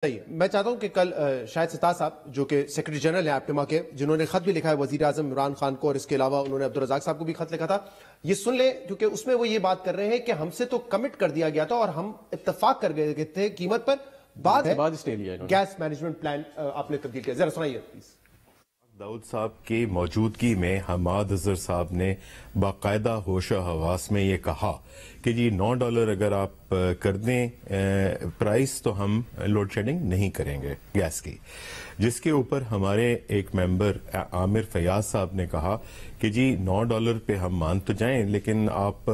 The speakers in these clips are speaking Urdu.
صحیح. میں چاہتا ہوں کہ کل شاہد ستار صاحب جو کہ سیکرٹری جنرل ہیں ایپٹما کے، جنہوں نے خط بھی لکھا ہے وزیر اعظم عمران خان کو، اور اس کے علاوہ انہوں نے عبدالرزاق صاحب کو بھی خط لکھا تھا، یہ سن لیں کیونکہ اس میں وہ یہ بات کر رہے ہیں کہ ہم سے تو کمٹ کر دیا گیا تھا اور ہم اتفاق کر گئے تھے قیمت پر، بعد گیس مینجمنٹ پلان آپ نے تبدیل کیا. ذرا سنائیے پلیز. داؤد صاحب کی موجودگی میں حماد اظہر صاحب نے باقاعدہ ہوش و حواس میں یہ کہا کہ جی $9 اگر آپ کر دیں پرائس تو ہم لوڈ شیڈنگ نہیں کریں گے گیس کی، جس کے اوپر ہمارے ایک ممبر عامر فیاض صاحب نے کہا کہ جی $9 پہ ہم مان تو جائیں لیکن آپ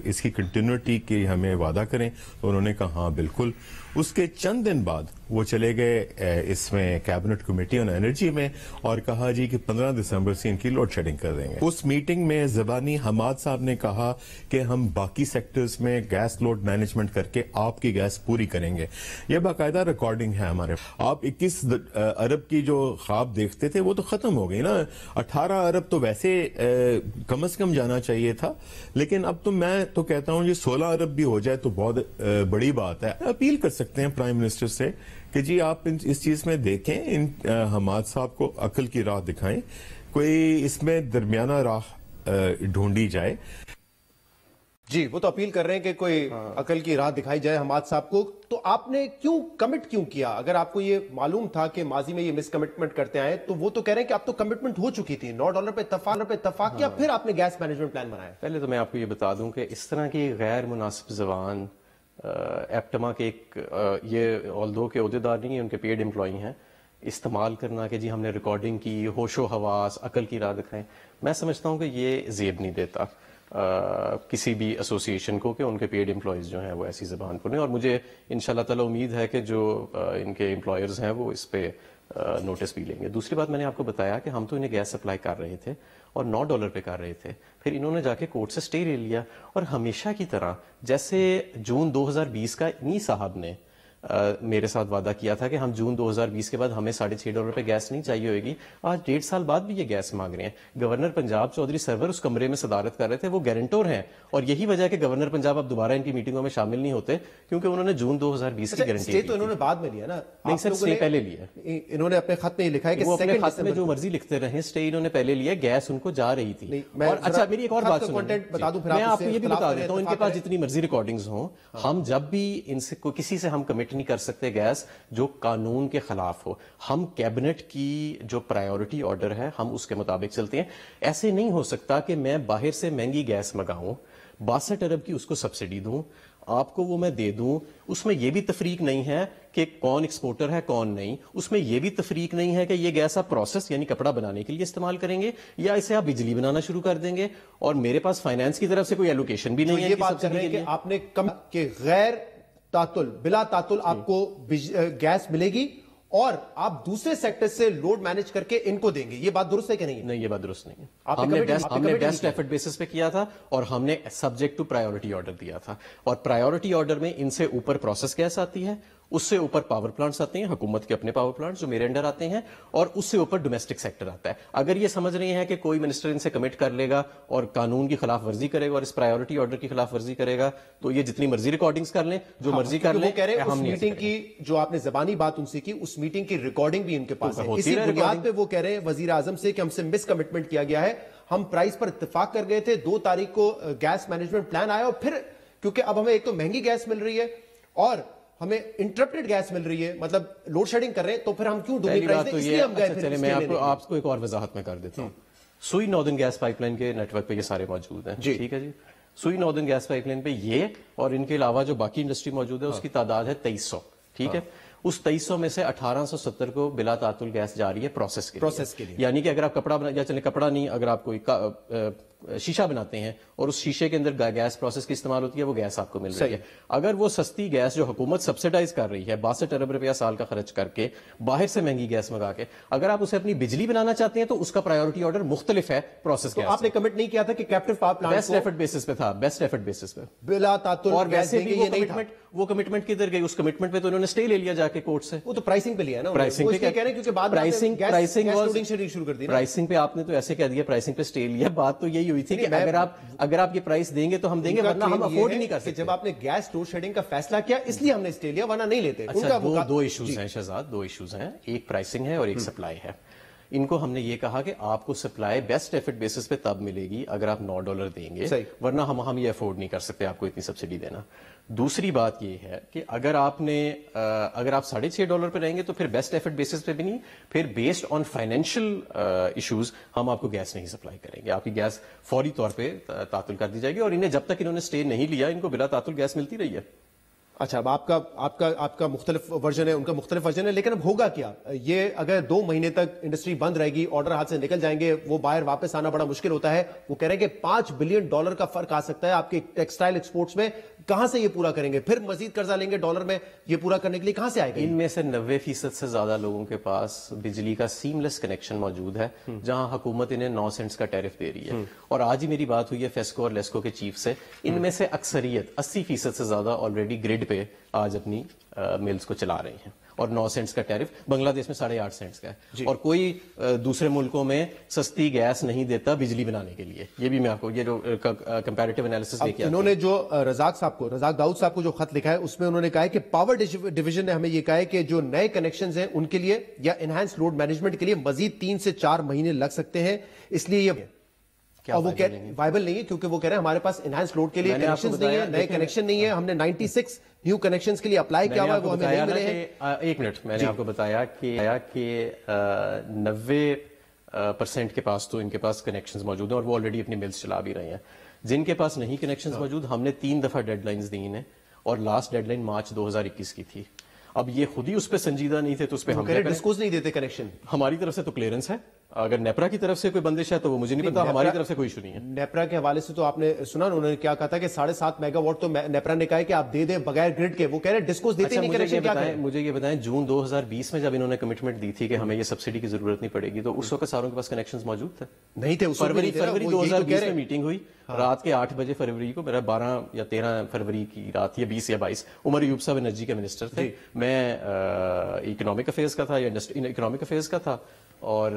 اس کی کنٹینیوٹی کی ہمیں وعدہ کریں. تو انہوں نے کہا ہاں بالکل. اس کے چند دن بعد وہ چلے گئے اس میں کیبنٹ کمیٹی آن انرجی میں اور کہا جی کہ 15 دسمبر سے ان کی لوڈ شیڈنگ کر دیں گے. اس میٹنگ میں زبانی حماد صاحب نے کہا کہ ہم باقی سیکٹرز میں گیس لوڈ مینجمنٹ کر کے آپ کی گیس پوری کریں گے. یہ باقاعدہ ریکارڈنگ ہے ہمارے. آپ 21 ارب کی جو خواب دیکھتے تھے وہ تو ختم ہو گئی نا. 18 ارب تو ویسے کم از کم جانا چاہیے تھا، لیکن اب تو میں تو کہتا ہوں یہ 16 ارب بھی ہو جائے تو بہت بڑی بات ہے. اپیل کر سکتے ہیں پرائم منسٹر سے کہ جی آپ اس چیز میں دیکھیں، ان حماد صاحب کو عقل کی راہ دکھائیں، کوئی اس میں درمیانہ راہ ڈھونڈی جائے. جی وہ تو اپیل کر رہے ہیں کہ کوئی عقل کی راہ دکھائی جائے حماد صاحب کو. تو آپ نے کمٹ کیوں کیا؟ اگر آپ کو یہ معلوم تھا کہ ماضی میں یہ مس کمٹمنٹ کرتے آئے تو وہ تو کہہ رہے ہیں کہ اب تو کمٹمنٹ ہو چکی تھی. $9 پہ اتفاق کیا، پھر آپ نے گیس مینجمنٹ پلان بنایا. پہلے تو میں آپ کو یہ بتا دوں کہ اس طرح کی غیر مناسب زبان ایپٹما کے ایک یہ آلدو کے عہدیدار نہیں ہیں، ان کے پیڈ امپلائی ہیں، استعمال کرنا کہ جی ہم نے ریکارڈنگ کی، ہوش و حواس، عقل کی راہ دکھائیں، میں سمجھتا ہوں کہ یہ زیب نہیں دیتا کسی بھی ایسوسی ایشن کو کہ ان کے پیڈ امپلائیز جو ہیں وہ ایسی زبان پر نہیں. اور مجھے انشاءاللہ تعالی امید ہے کہ جو ان کے امپلائرز ہیں وہ اس پہ نوٹس بھی لیں گے. دوسری بات میں نے آپ کو بتایا کہ ہم تو انہیں گیس سپلائی کر رہے تھے اور $9 پہ کر رہے تھے، پھر انہوں نے جا کے کورٹ سے سٹے لے لیا. اور ہمیشہ کی طرح جیسے جون 2020 کا انہی صاحب نے میرے ساتھ وعدہ کیا تھا کہ ہم جون 2020 کے بعد ہمیں $6.5 پہ گیس نہیں چاہیے ہوئے گی، آج 1.5 سال بعد بھی یہ گیس مانگ رہے ہیں. گورنر پنجاب چودھری سرور اس کمرے میں صدارت کر رہے تھے، وہ گارنٹور ہیں، اور یہی وجہ ہے کہ گورنر پنجاب اب دوبارہ ان کی میٹنگوں میں شامل نہیں ہوتے کیونکہ انہوں نے جون 2020 کی گارنٹی دی. تو انہوں نے بعد میں لیا نا؟ نہیں سر، اسٹے پہلے لیا. انہوں نے اپنے خط میں لکھا ہے کہ وہ اپنے خط میں جو مرضی لکھتے رہے، اسٹے انہوں نے پہلے لیا، گیس ان کو جا رہی تھی. اور اچھا میری ایک اور بات سنیں، میں آپ کو یہ بھی بتا دیتا ہوں، ان کے پاس جتنی مرضی ریکارڈنگز ہوں، ہم جب بھی ان سے کسی سے ہم کمٹ نہیں کر سکتے گیس جو قانون کے خلاف ہو. ہم کیبنٹ کی جو پرائیورٹی آرڈر ہے ہم اس کے مطابق چلتے ہیں. ایسے نہیں ہو سکتا کہ میں باہر سے مہنگی گیس منگاؤں، 62 ارب کی اس کو سبسڈی دوں، آپ کو وہ میں دے دوں. اس میں یہ بھی تفریق نہیں ہے کہ کون ایکسپورٹر ہے کون نہیں. اس میں یہ بھی تفریق نہیں ہے کہ یہ گیس آپ پروسیس یعنی کپڑا بنانے کے لیے استعمال کریں گے یا اسے آپ بجلی بنانا شروع کر دیں گے. اور میرے پاس فائنانس کی طرف سے کوئی ایلوکیشن بھی نہیں ہے. یہ بات کر رہے ہیں کہ آپ نے کم کہ غیر تعطل بلا تعطل آپ کو گیس ملے گی اور آپ دوسرے سیکٹر سے لوڈ مینج کر کے ان کو دیں گے. یہ بات درست ہے کہ نہیں؟ نہیں، یہ بات درست نہیں ہے. ہم نے بیسٹ ایفرٹ بیسس پہ کیا تھا اور ہم نے سبجیکٹ ٹو پرائیورٹی آرڈر دیا تھا. اور پرائیورٹی آرڈر میں ان سے اوپر پروسیس گیس آتی ہے، اس سے اوپر پاور پلانٹس آتے ہیں، حکومت کے اپنے پاور پلانٹس جو میرے انڈر آتے ہیں، اور اس سے اوپر ڈومیسٹک سیکٹر آتا ہے. اگر یہ سمجھ رہے ہیں کہ کوئی منسٹر ان سے کمٹ کر لے گا اور قانون کی خلاف ورزی کرے گا اور اس پرائیورٹی آرڈر کی خلاف ورزی کرے گا تو یہ جتنی مرضی ریکارڈنگز کر لیں، جو مرضی کر لیں. وہ کہہ رہے ہیں اس میٹنگ کی جو آپ نے زبانی بات ان سے کی، اس میٹنگ کی ریکارڈنگ بھی ان کے پاس ہے. اسی بنیاد پہ وہ کہہ رہے ہیں وزیر اعظم سے کہ ہم سے مس کمٹمنٹ کیا گیا ہے، ہم پرائس پر اتفاق کر گئے تھے، 2 تاریخ کو گیس مینجمنٹ پلان آیا، اور پھر کیونکہ اب ہمیں ایک تو مہنگی گیس مل رہی ہے اور ہمیں انٹرپٹڈ گیس مل رہی ہے، مطلب لوڈ شیڈنگ کر رہے ہیں، تو پھر ہم کیوں دوگنی پرائس دیں؟ اس لیے ہم گئے. چلے میں آپ کو ایک اور وضاحت میں کر دیتا ہوں. سوئی ناردرن گیس پائپ لائن کے نیٹ ورک پہ یہ سارے موجود ہیں. ٹھیک ہے جی. سوئی ناردرن گیس پائپ لائن پہ یہ اور ان کے علاوہ جو باقی انڈسٹری موجود ہے اس کی تعداد ہے 2300. ٹھیک ہے. اس 2300 میں سے 1870 کو بلا تعطل گیس جا رہی ہے پروسیس کے لیے. یعنی کہ اگر آپ کپڑا یا چلیں کپڑا نہیں، اگر آپ کوئی شیشہ بناتے ہیں اور اس شیشے کے اندر گیس پروسیس کی استعمال ہوتی ہے، وہ گیس آپ کو مل رہی ہے. اگر وہ سستی گیس جو حکومت سبسڈائز کر رہی ہے 62 ارب روپیہ سال کا خرچ کر کے باہر سے مہنگی گیس منگا کے، اگر آپ اسے اپنی بجلی بنانا چاہتے ہیں تو اس کا پرائیورٹی آرڈر مختلف ہے پروسیس گیس. آپ نے کمٹ نہیں کیا تھا کہ captive power plant best effort basis پہ تھا، بیسٹ ایفرٹ بیسس پہ بلا تعطل. اور ویسے بھی وہ کمٹمنٹ وہ کمٹمنٹ کدھر گئی؟ اس کمٹمنٹ پہ تو انہوں نے اسٹے لے لیا جا کے کورٹ سے. وہ تو پرائسنگ پہ لیا نا, پرائسنگ پہ کہہ رہے ہیں کیونکہ بعد شروع کر دی. پرائسنگ پہ آپ نے تو ایسے کہہ دیا پرائسنگ پہ اسٹے لیا. بات تو یہی ہوئی تھی کہ اگر آپ یہ پرائس دیں گے تو ہم دیں گے, ورنہ ہم افورڈ نہیں کر سکتے. جب آپ نے گیس اسٹور شیڈنگ کا فیصلہ کیا اس لیے ہم نے اسٹے لیا, ورنہ نہیں لیتے. دو ایشوز ہیں شہزاد, دو ایشوز ہیں, ایک پرائسنگ ہے اور ایک سپلائی ہے. ان کو ہم نے یہ کہا کہ آپ کو سپلائی بیسٹ ایفرٹ بیسس پہ تب ملے گی اگر آپ $9 دیں گے, ورنہ ہم یہ افورڈ نہیں کر سکتے آپ کو اتنی سبسڈی دینا. دوسری بات یہ ہے کہ اگر آپ $6.5 پہ رہیں گے تو پھر بیسٹ ایفرٹ بیسس پہ بھی نہیں, پھر بیسڈ آن فائنینشیل ایشوز ہم آپ کو گیس نہیں سپلائی کریں گے. آپ کی گیس فوری طور پہ تعطل کر دی جائے گی. اور انہیں جب تک انہوں نے اسٹے نہیں لیا ان کو بلا تعطل گیس ملتی رہی ہے. اچھا, اب آپ کا مختلف ورژن ہے, ان کا مختلف ورژن ہے, لیکن اب ہوگا کیا؟ یہ اگر 2 مہینے تک انڈسٹری بند رہے گی, آرڈر ہاتھ سے نکل جائیں گے, وہ باہر واپس آنا بڑا مشکل ہوتا ہے. وہ کہہ رہے ہیں کہ $5 بلین کا فرق آ سکتا ہے آپ کے ٹیکسٹائل ایکسپورٹس میں. کہاں سے یہ پورا کریں گے؟ پھر مزید قرضہ لیں گے ڈالر میں, یہ پورا کرنے کے لیے کہاں سے آئے گا؟ ان میں سے 90% سے زیادہ لوگوں کے پاس بجلی کا سیملیس کنیکشن موجود ہے, جہاں حکومت انہیں 9 سینٹس کا ٹیرف دے رہی ہے. اور آج ہی میری بات ہوئی ہے فیسکو اور لیسکو کے چیف سے, ان میں سے اکثریت 80% سے زیادہ آلریڈی گریڈ پہ آج اپنی ملز کو چلا رہے ہیں. اور 9 سینٹس کا ٹیرف بنگلہ دیش میں 8.5 سینٹس کا ہے. اور کوئی دوسرے ملکوں میں سستی گیس نہیں دیتا بجلی بنانے کے لیے. یہ بھی میں آپ کو یہ جو کمپیریٹیو انالیسس لے کے انہوں نے جو رزاق داؤد صاحب کو جو خط لکھا ہے اس میں انہوں نے کہا ہے کہ پاور ڈویژن نے ہمیں یہ کہا ہے کہ جو نئے کنیکشنز ہیں ان کے لیے یا انہانس لوڈ مینجمنٹ کے لیے مزید 3 سے 4 مہینے لگ سکتے ہیں. اس لیے یہ اور وہ وائبل نہیں ہے, کیونکہ وہ کہہ رہے ہیں ہمارے پاس انہانس لوڈ کے لیے کنیکشنز نہیں ہے, نئے کنیکشن نہیں ہے. ہم نے 96 نیو کنیکشنز کے لیے اپلائی کیا ہوا ہے, وہ ہمیں نہیں ملے ہیں. ایک منٹ, میں نے آپ کو بتایا کہ 90% کے پاس تو ان کے پاس کنیکشنز موجود ہیں اور وہ آلریڈی اپنی ملز چلا بھی رہے ہیں. جن کے پاس نہیں کنیکشنز موجود, ہم نے 3 دفعہ ڈیڈ لائنز دی ہیں اور لاسٹ ڈیڈ لائن مارچ 2021 کی تھی. اب یہ خود ہی اس پہ سنجیدہ نہیں تھے تو اس پہ ہم ڈسکوز نہیں دیتے کنیکشن. ہماری طرف سے تو کلیئرنس ہے, اگر نیپرا کی طرف سے کوئی بندش ہے تو وہ مجھے نہیں پتا, ہماری طرف سے کوئی ایشو نہیں ہے. نیپرا کے حوالے سے تو آپ نے سنا انہوں نے کیا کہا تھا کہ 7.5 میگا واٹ تو نیپرا نے کہا ہے کہ آپ دے دیں بغیر گرڈ کے. وہ کہہ رہے ہیں ڈسکوز دیتے نہیں کنیکشن. مجھے یہ بتائیں, جون 2020 میں جب انہوں نے کمٹمنٹ دی تھی کہ ہمیں یہ سبسڈی کی ضرورت نہیں پڑے گی, تو اس وقت ساروں کے پاس کنیکشنز موجود تھے؟ نہیں تھے. فروری 2020 میں میٹنگ ہوئی, رات کے 8 بجے فروری کو, میرا 12 یا 13 فروری کی رات, یا 20 یا 22, عمر ایوب صاحب انرجی کے منسٹر تھے, میں اکنامک افیئرز کا تھا یا اکنامک افیئرز کا تھا, اور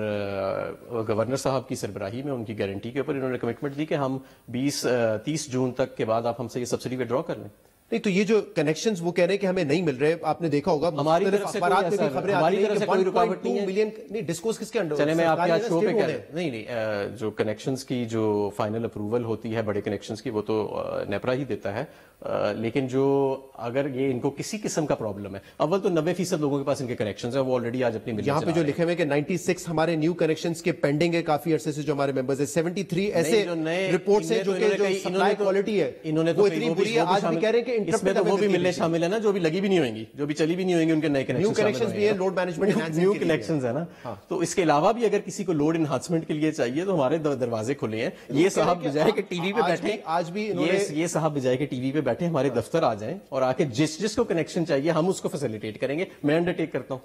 گورنر صاحب کی سربراہی میں ان کی گارنٹی کے اوپر انہوں نے کمٹمنٹ دی کہ ہم 30 جون تک کے بعد آپ ہم سے یہ سبسڈی وڈرا کر لیں. نہیں تو یہ جو کنیکشنز وہ کہہ رہے ہیں کہ ہمیں نہیں مل رہے, آپ نے دیکھا ہوگا ہماری طرف سے کوئی رکاوٹ نہیں ہے. نہیں ڈسکوز کس کے انڈر, چلے میں آپ کے شو پہ کہہ رہے ہیں, نہیں جو کنیکشنز کی جو فائنل اپروول ہوتی ہے بڑے کنیکشنز کی, وہ تو نیپرا ہی دیتا ہے. لیکن جو اگر یہ ان کو کسی قسم کا پرابلم ہے, اول تو 90% لوگوں کے پاس ان کے کنیکشنز ہیں, وہ آلریڈی آج اپنی یہاں پہ جو لکھے ہوئے کہ 96 ہمارے نیو کنیکشنز کے پینڈنگ ہے کافی عرصے سے جو ہمارے ممبرز ہیں. 73 ایسے رپورٹس ہیں جو کہ سپلائی کوالٹی ہے وہ اتنی بری ہے. آج بھی کہہ رہے ہیں کہ اس میں تو وہ بھی ملنے شامل ہے نا جو بھی لگی بھی نہیں ہوئیں گی, جو بھی چلی بھی نہیں ہوئیں گی, ان کے نئے کنیکشنز بھی ہیں, لوڈ مینجمنٹ نیو کنیکشنز ہیں نا. تو اس کے علاوہ بھی اگر کسی کو لوڈ انہانسمنٹ کے لیے چاہیے تو ہمارے دروازے کھلے ہیں. یہ صاحب بجائے کہ ٹی وی پہ بیٹھے, آج بھی یہ صاحب بجائے کہ ٹی وی پہ بیٹھے ہمارے دفتر آ جائیں اور آ کے جس کو کنیکشن چاہیے ہم اس کو فیسیلیٹیٹ کریں گے. میں انڈرٹیک کرتا ہوں